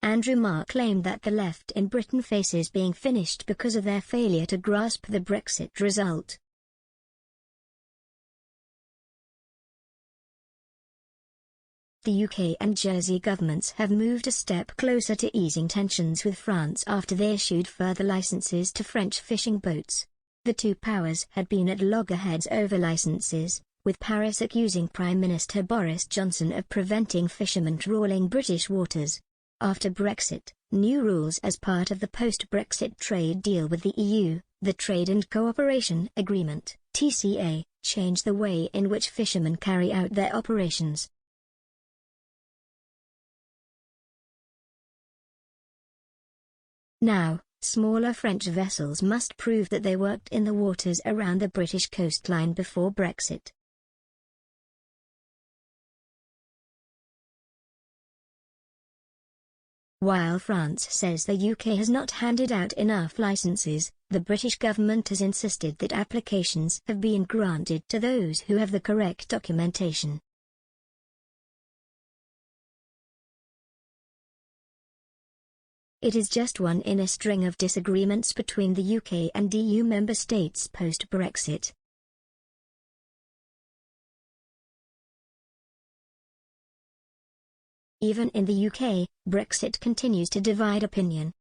Andrew Marr claimed that the left in Britain faces being finished because of their failure to grasp the Brexit result. The UK and Jersey governments have moved a step closer to easing tensions with France after they issued further licenses to French fishing boats. The two powers had been at loggerheads over licenses, with Paris accusing Prime Minister Boris Johnson of preventing fishermen trawling British waters. After Brexit, new rules as part of the post-Brexit trade deal with the EU, the Trade and Cooperation Agreement (TCA), change the way in which fishermen carry out their operations. Now, smaller French vessels must prove that they worked in the waters around the British coastline before Brexit. While France says the UK has not handed out enough licenses, the British government has insisted that applications have been granted to those who have the correct documentation. It is just one in a string of disagreements between the UK and EU member states post-Brexit. Even in the UK, Brexit continues to divide opinion.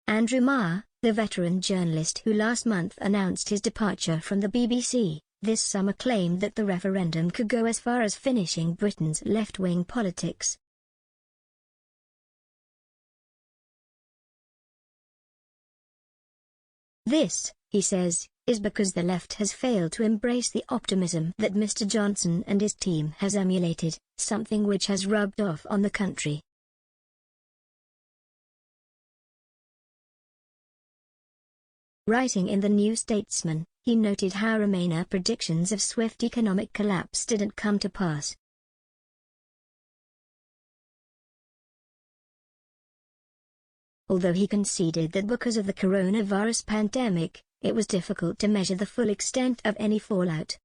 Andrew Marr, the veteran journalist who last month announced his departure from the BBC, this summer claimed that the referendum could go as far as finishing Britain's left-wing politics. This, he says, is because the left has failed to embrace the optimism that Mr. Johnson and his team has emulated, something which has rubbed off on the country. Writing in the New Statesman, he noted how Remainer predictions of swift economic collapse didn't come to pass. Although he conceded that because of the coronavirus pandemic, it was difficult to measure the full extent of any fallout.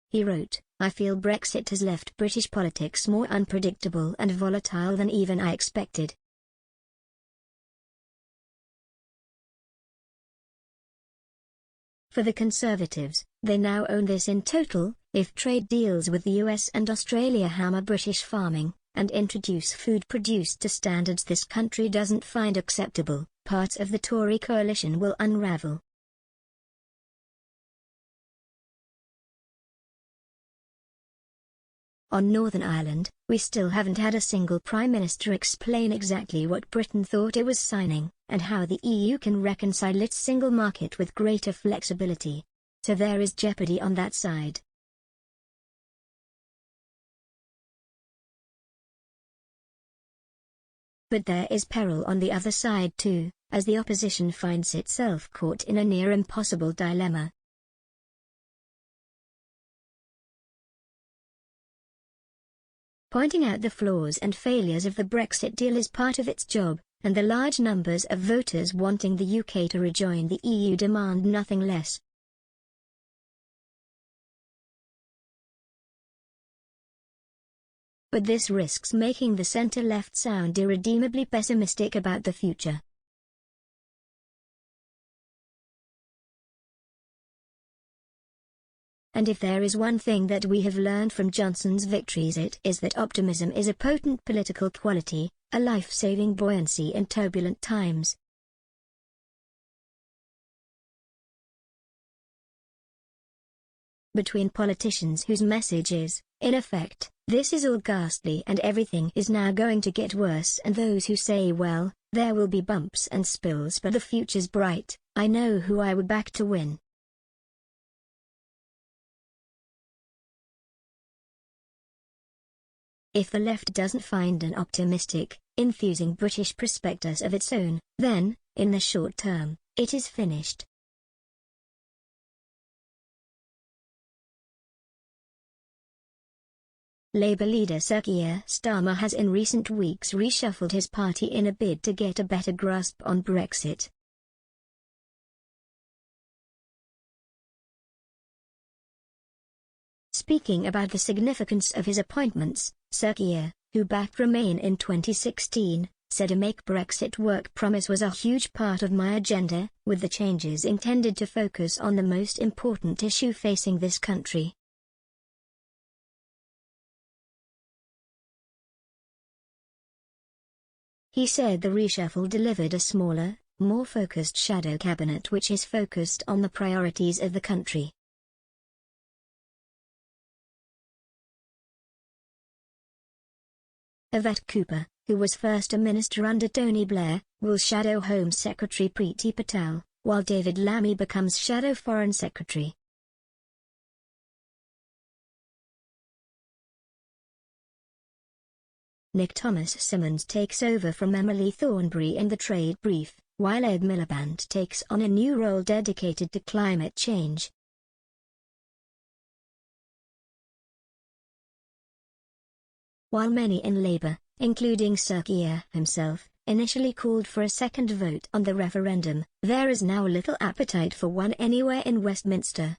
He wrote, "I feel Brexit has left British politics more unpredictable and volatile than even I expected." For the Conservatives, they now own this in total: if trade deals with the US and Australia hammer British farming, and introduce food produced to standards this country doesn't find acceptable, parts of the Tory coalition will unravel. On Northern Ireland, we still haven't had a single Prime Minister explain exactly what Britain thought it was signing, and how the EU can reconcile its single market with greater flexibility. So there is jeopardy on that side. But there is peril on the other side too, as the opposition finds itself caught in a near impossible dilemma. Pointing out the flaws and failures of the Brexit deal is part of its job, and the large numbers of voters wanting the UK to rejoin the EU demand nothing less. But this risks making the centre-left sound irredeemably pessimistic about the future. And if there is one thing that we have learned from Johnson's victories, it is that optimism is a potent political quality, a life-saving buoyancy in turbulent times. Between politicians whose message is, in effect, "This is all ghastly and everything is now going to get worse," and those who say, "Well, there will be bumps and spills but the future's bright, I know who I would back to win." If the left doesn't find an optimistic, enthusing British prospectus of its own, then, in the short term, it is finished. Labour leader Sir Keir Starmer has in recent weeks reshuffled his party in a bid to get a better grasp on Brexit. Speaking about the significance of his appointments, Sir Keir, who backed Remain in 2016, said a Make Brexit Work promise was a huge part of my agenda, with the changes intended to focus on the most important issue facing this country. He said the reshuffle delivered a smaller, more focused shadow cabinet which is focused on the priorities of the country. Yvette Cooper, who was first a minister under Tony Blair, will shadow Home Secretary Priti Patel, while David Lammy becomes shadow Foreign Secretary. Nick Thomas Symonds takes over from Emily Thornberry in the trade brief, while Ed Miliband takes on a new role dedicated to climate change. While many in Labour, including Sir Keir himself, initially called for a second vote on the referendum, there is now little appetite for one anywhere in Westminster.